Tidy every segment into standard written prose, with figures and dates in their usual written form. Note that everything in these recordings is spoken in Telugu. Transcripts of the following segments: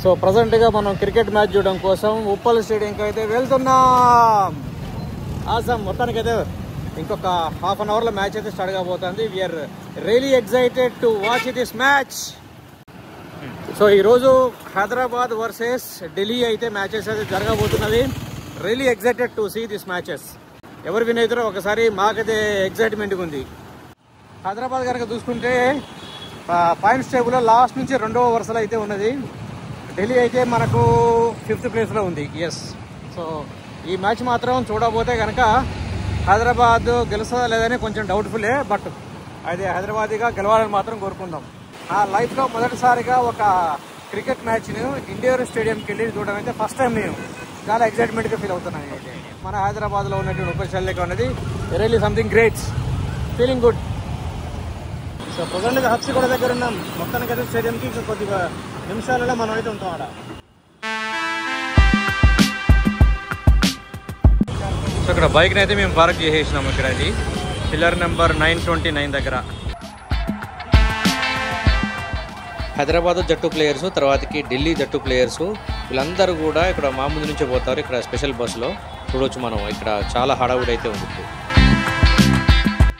సో ప్రజెంట్గా మనం క్రికెట్ మ్యాచ్ చూడడం కోసం ఉప్పల్ స్టేడియంకి అయితే వెళ్తున్నాం. ఆసం మొత్తానికైతే ఇంకొక హాఫ్ అన్ అవర్లో మ్యాచ్ అయితే స్టార్ట్ కాబోతుంది. We're really excited to watch this match. So ఈరోజు హైదరాబాద్ వర్సెస్ ఢిల్లీ అయితే మ్యాచెస్ అయితే జరగబోతున్నది. Really excited to see this matches. ఎవరు విన్ అవుతారో ఒకసారి మాకైతే ఎక్సైట్మెంట్గా ఉంది. హైదరాబాద్ కనుక చూసుకుంటే పాయింట్స్ టేబుల్లో లాస్ట్ నుంచి 2వ వరుసలో అయితే ఉన్నది. ఢిల్లీ అయితే మనకు 5th ప్లేస్లో ఉంది. ఎస్, సో ఈ మ్యాచ్ మాత్రం చూడబోతే కనుక హైదరాబాద్ గెలుస్తుందా లేదని కొంచెం డౌట్ఫుల్లే. బట్ అయితే హైదరాబాద్గా గెలవాలని మాత్రం కోరుకుందాం. నా లైఫ్లో మొదటిసారిగా ఒక క్రికెట్ మ్యాచ్ను ఇండోర్ స్టేడియంకి వెళ్ళి చూడడం అయితే ఫస్ట్ టైం. నేను చాలా ఎక్సైట్మెంట్గా ఫీల్ అవుతున్నాను. అయితే మన హైదరాబాద్లో ఉన్నటువంటి ఉపశల్యక అనేది really something great, feeling good. So ప్రజెంట్గా హబ్సిగూడ దగ్గర ఉన్నాం. మొత్తానికి అయితే స్టేడియంకి ఇంకా కొద్దిగా నిమిషాలలో మనం అయితే ఉంటాం అక్కడ. సో ఇక్కడ బైక్ని అయితే మేము పార్క్ చేసేసినాము. ఇక్కడ అది పిల్లర్ నెంబర్ 929 దగ్గర. హైదరాబాద్ జట్టు ప్లేయర్సు, తర్వాతకి ఢిల్లీ జట్టు ప్లేయర్సు వీళ్ళందరూ కూడా ఇక్కడ మా ముందు నుంచే పోతారు. ఇక్కడ స్పెషల్ బస్సులో చూడవచ్చు మనం. ఇక్కడ చాలా హడావుడి అయితే ఉంది.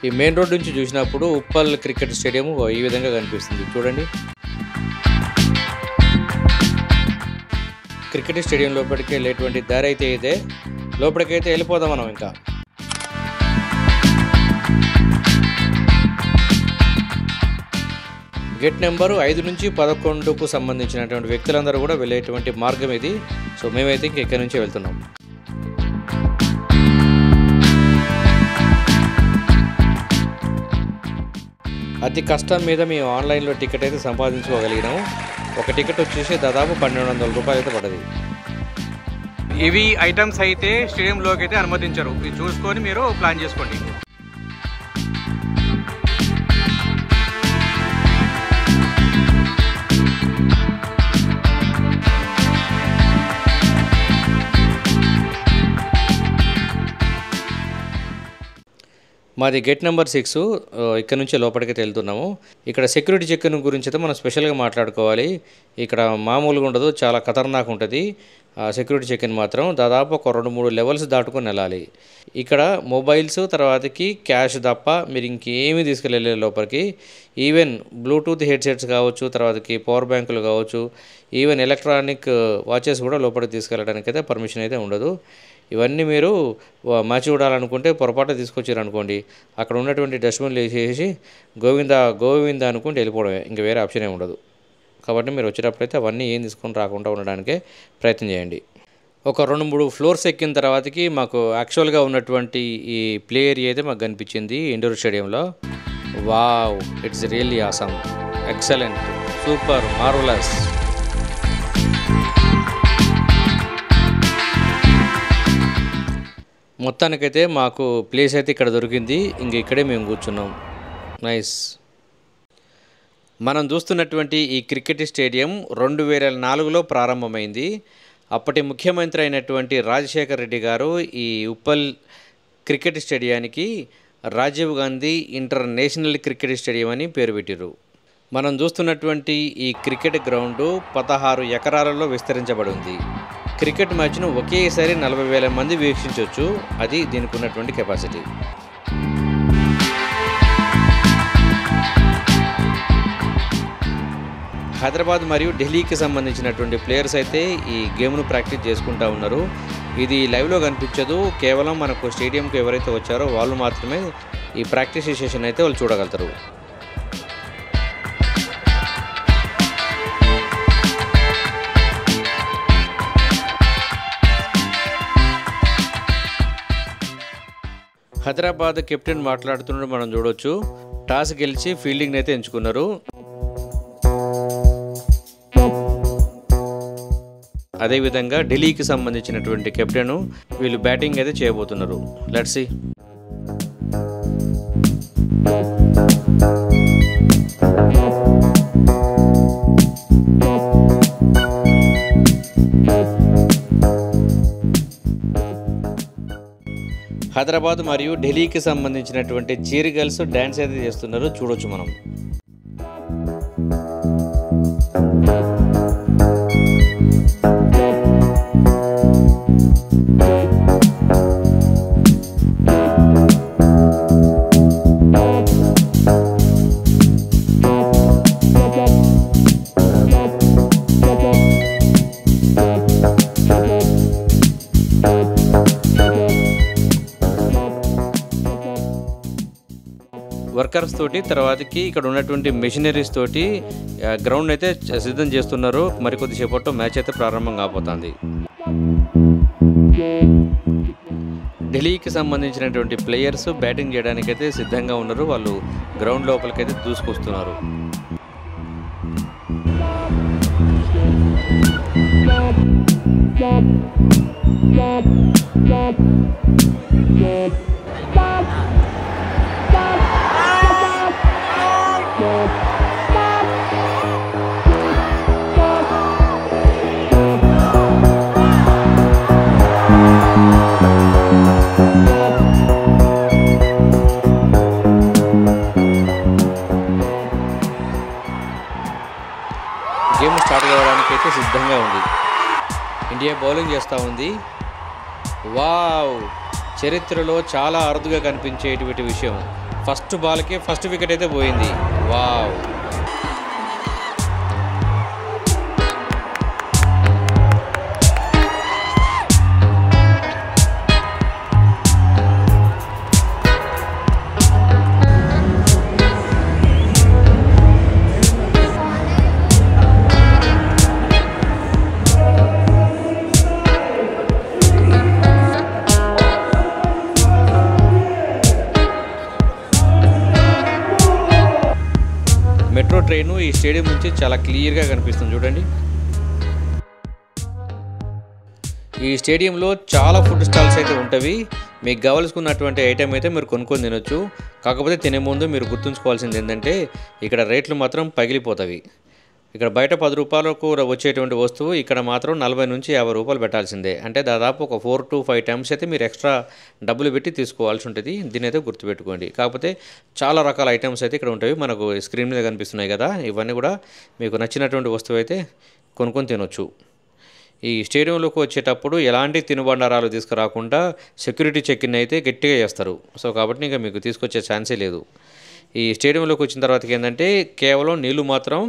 ఈ మెయిన్ రోడ్ నుంచి చూసినప్పుడు ఉప్పల్ క్రికెట్ స్టేడియం ఈ విధంగా కనిపిస్తుంది. చూడండి, క్రికెట్ స్టేడియం లోపలికి వెళ్ళేటువంటి దారి అయితే ఇదే. లోపలికైతే వెళ్ళిపోదాం మనం. ఇంకా గేట్ నెంబరు 5 నుంచి 11కు సంబంధించినటువంటి వ్యక్తులందరూ కూడా వెళ్ళేటువంటి మార్గం ఇది. సో మేమైతే ఇంక ఇక్కడి నుంచే వెళ్తున్నాం. అతి కష్టం మీద మేము ఆన్లైన్లో టికెట్ అయితే సంపాదించుకోగలిగినాము. ఒక టికెట్ వచ్చేసి దాదాపు 1200 రూపాయలు అయితే పడది. ఇవి ఐటమ్స్ అయితే స్టేడియంలోకి అయితే అనుమతించరు. ఇది చూసుకొని మీరు ప్లాన్ చేసుకోండి. మాది గేట్ నెంబర్ 6. ఇక్కడ నుంచి లోపలికి వెళ్తున్నాము. ఇక్కడ సెక్యూరిటీ చెక్ గురించి అయితే మనం స్పెషల్గా మాట్లాడుకోవాలి. ఇక్కడ మామూలుగా ఉండదు, చాలా ఖతర్నాక్ ఉంటుంది. సెక్యూరిటీ చెక్ ఇన్ మాత్రం దాదాపు ఒక 2-3 లెవెల్స్ దాటుకొని వెళ్ళాలి. ఇక్కడ మొబైల్స్ తర్వాతకి క్యాష్ తప్ప మీరు ఇంకేమీ తీసుకెళ్ళలేదు లోపలికి. ఈవెన్ బ్లూటూత్ హెడ్సెట్స్ కావచ్చు, తర్వాతకి పవర్ బ్యాంకులు కావచ్చు, ఈవెన్ ఎలక్ట్రానిక్ వాచెస్ కూడా లోపలికి తీసుకెళ్ళడానికి అయితే పర్మిషన్ అయితే ఉండదు. ఇవన్నీ మీరు మ్యాచ్ చూడాలనుకుంటే పొరపాటు తీసుకొచ్చారనుకోండి, అక్కడ ఉన్నటువంటి డస్ట్బిన్లు వేసేసి గోవిందా గోవిందా అనుకుంటే వెళ్ళిపోవడమే, ఇంకా వేరే ఆప్షన్ ఏమి ఉండదు. కాబట్టి మీరు వచ్చేటప్పుడైతే అవన్నీ ఏం తీసుకొని రాకుండా ఉండడానికే ప్రయత్నం చేయండి. ఒక 2-3 ఫ్లోర్స్ ఎక్కిన తర్వాతకి మాకు యాక్చువల్గా ఉన్నటువంటి ఈ ప్లే ఏరియా అయితే మాకు కనిపించింది ఇండోర్ స్టేడియంలో. Wow, it's really awesome, excellent, super, marvellous. మొత్తానికైతే మాకు ప్లేస్ అయితే ఇక్కడ దొరికింది. ఇంక ఇక్కడే మేము కూర్చున్నాం. నైస్. మనం చూస్తున్నటువంటి ఈ క్రికెట్ స్టేడియం 2004లో ప్రారంభమైంది. అప్పటి ముఖ్యమంత్రి అయినటువంటి రాజశేఖర్ రెడ్డి గారు ఈ ఉప్పల్ క్రికెట్ స్టేడియానికి Rajiv Gandhi international cricket stadium అని పేరు పెట్టారు. మనం చూస్తున్నటువంటి ఈ క్రికెట్ గ్రౌండ్ 16 ఎకరాలలో విస్తరించబడి ఉంది. క్రికెట్ మ్యాచ్ను ఒకేసారి 40,000 మంది వీక్షించవచ్చు. అది దీనికి ఉన్నటువంటి కెపాసిటీ. హైదరాబాద్ మరియు ఢిల్లీకి సంబంధించినటువంటి ప్లేయర్స్ అయితే ఈ గేమ్ను ప్రాక్టీస్ చేసుకుంటూ ఉన్నారు. ఇది లైవ్లో కనిపించదు. కేవలం మనకు స్టేడియంకు ఎవరైతే వచ్చారో వాళ్ళు మాత్రమే ఈ ప్రాక్టీస్ సెషన్ అయితే వాళ్ళు చూడగలుగుతారు. హైదరాబాద్ కెప్టెన్ మాట్లాడుతున్నట్టు మనం చూడవచ్చు. టాస్ గెలిచి ఫీల్డింగ్ అయితే ఎంచుకున్నారు. అదేవిధంగా ఢిల్లీకి సంబంధించినటువంటి కెప్టెన్ వీళ్ళు బ్యాటింగ్ అయితే చేయబోతున్నారు. Let's see. హైదరాబాద్ మరియు ఢిల్లీకి సంబంధించినటువంటి చీర్ గర్ల్స్ డ్యాన్స్ అయితే చేస్తున్నారు, చూడొచ్చు మనం. వర్కర్స్ తోటి తర్వాతకి ఇక్కడ ఉన్నటువంటి మెషినరీస్ తోటి గ్రౌండ్ అయితే సిద్ధం చేస్తున్నారు. మరికొద్దిసేపట్లో మ్యాచ్ అయితే ప్రారంభం కాబోతుంది. ఢిల్లీకి సంబంధించినటువంటి ప్లేయర్స్ బ్యాటింగ్ చేయడానికైతే సిద్ధంగా ఉన్నారు. వాళ్ళు గ్రౌండ్ లోపలికైతే దూసుకొస్తున్నారు. గేమ్ స్టార్ట్ కావడానికి అయితే సిద్ధంగా ఉంది. ఇండియా బౌలింగ్ చేస్తూ ఉంది. వావ్, చరిత్రలో చాలా అరుదుగా కనిపించేటువంటి విషయం. ఫస్ట్ బాల్కే ఫస్ట్ వికెట్ అయితే పోయింది. వావ్, మెట్రో ట్రైన్ ఈ స్టేడియం నుంచి చాలా క్లియర్గా కనిపిస్తుంది చూడండి. ఈ స్టేడియంలో చాలా ఫుడ్ స్టాల్స్ అయితే ఉంటాయి. మీకు కావాల్సుకున్నటువంటి ఐటెం అయితే మీరు కొనుక్కొని తినొచ్చు. కాకపోతే తినే ముందు మీరు గుర్తుంచుకోవాల్సింది ఏంటంటే ఇక్కడ రేట్లు మాత్రం పగిలిపోతాయి. ఇక్కడ బయట 10 రూపాయలకు వచ్చేటువంటి వస్తువు ఇక్కడ మాత్రం 40 నుంచి 50 రూపాయలు పెట్టాల్సిందే. అంటే దాదాపు ఒక 4 to 5 టైమ్స్ అయితే మీరు ఎక్స్ట్రా డబ్బులు పెట్టి తీసుకోవాల్సి ఉంటుంది. దీని అయితే గుర్తుపెట్టుకోండి. కాకపోతే చాలా రకాల ఐటమ్స్ అయితే ఇక్కడ ఉంటాయి. మనకు స్క్రీన్ మీద కనిపిస్తున్నాయి కదా, ఇవన్నీ కూడా మీకు నచ్చినటువంటి వస్తువు అయితే కొనుక్కొని తినొచ్చు. ఈ స్టేడియంలోకి వచ్చేటప్పుడు ఎలాంటి తినుబండారాలు తీసుకురాకుండా సెక్యూరిటీ చెక్ ఇన్ అయితే గట్టిగా చేస్తారు. సో కాబట్టి ఇంకా మీకు తీసుకొచ్చే ఛాన్సే లేదు. ఈ స్టేడియంలోకి వచ్చిన తర్వాత ఏంటంటే కేవలం నీళ్ళు మాత్రం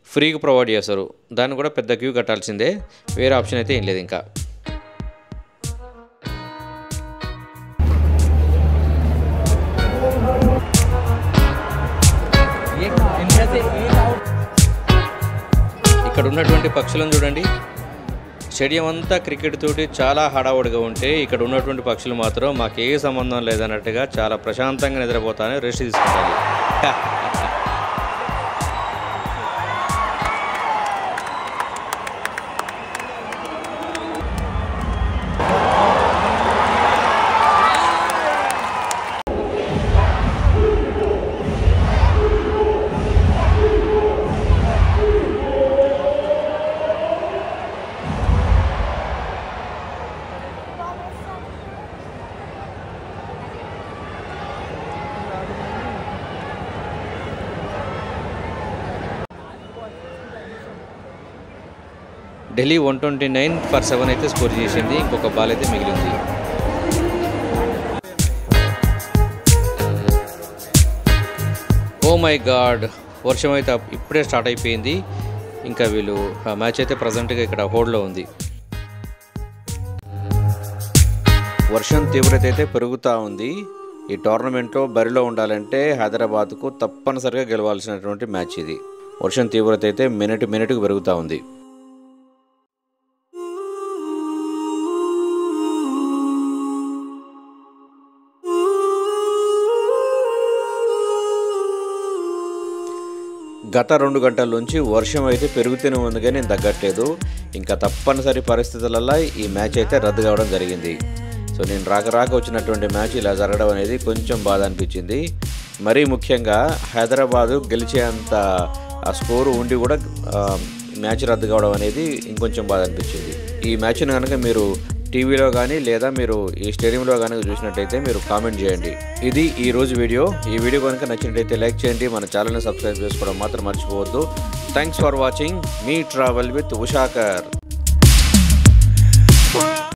ఫ్రీగా ప్రొవైడ్ చేస్తారు. దాన్ని కూడా పెద్ద క్యూ కట్టాల్సిందే, వేరే ఆప్షన్ అయితే ఏం లేదు. ఇంకా ఇక్కడ ఉన్నటువంటి పక్షులను చూడండి. స్టేడియం అంతా క్రికెట్ తోటి చాలా హడావుడిగా ఉంటే ఇక్కడ ఉన్నటువంటి పక్షులు మాత్రం మాకు ఏ సంబంధం లేదన్నట్టుగా చాలా ప్రశాంతంగా నిద్రపోతానే రెస్ట్ తీసుకుంటాయి. ఢిల్లీ 129 for 7 అయితే స్కోర్ చేసింది. ఇంకొక బాల్ అయితే మిగిలింది. ఓ మై గాడ్, వర్షం అయితే ఇప్పుడే స్టార్ట్ అయిపోయింది. ఇంకా వీళ్ళు మ్యాచ్ అయితే ప్రజెంట్గా ఇక్కడ హోల్డ్లో ఉంది. వర్షం తీవ్రత అయితే పెరుగుతూ ఉంది. ఈ టోర్నమెంట్లో బరిలో ఉండాలంటే హైదరాబాద్కు తప్పనిసరిగా గెలవాల్సినటువంటి మ్యాచ్ ఇది. వర్షం తీవ్రత అయితే మినిట్కు పెరుగుతూ ఉంది. గత 2 గంటల నుంచి వర్షం అయితే పెరుగుతూనే ఉంది కానీ తగ్గట్లేదు. ఇంకా తప్పనిసరి పరిస్థితులలో ఈ మ్యాచ్ అయితే రద్దు కావడం జరిగింది. సో నేను రాక వచ్చినటువంటి మ్యాచ్ ఇలా జరగడం అనేది కొంచెం బాధ అనిపించింది. మరీ ముఖ్యంగా హైదరాబాదు గెలిచేంత ఆ స్కోరు ఉండి కూడా మ్యాచ్ రద్దు కావడం అనేది ఇంకొంచెం బాధ అనిపించింది. ఈ మ్యాచ్ను కనుక మీరు టీవీలో కానీ లేదా మీరు ఈ స్టేడియంలో కానీ చూసినట్టయితే మీరు కామెంట్ చేయండి. ఇది ఈరోజు వీడియో. ఈ వీడియో కనుక నచ్చినట్టయితే లైక్ చేయండి. మన ఛానల్ని సబ్స్క్రైబ్ చేసుకోవడం మాత్రం మర్చిపోవద్దు. Thanks for watching. మీ ట్రావెల్ విత్ ఉషాకర్.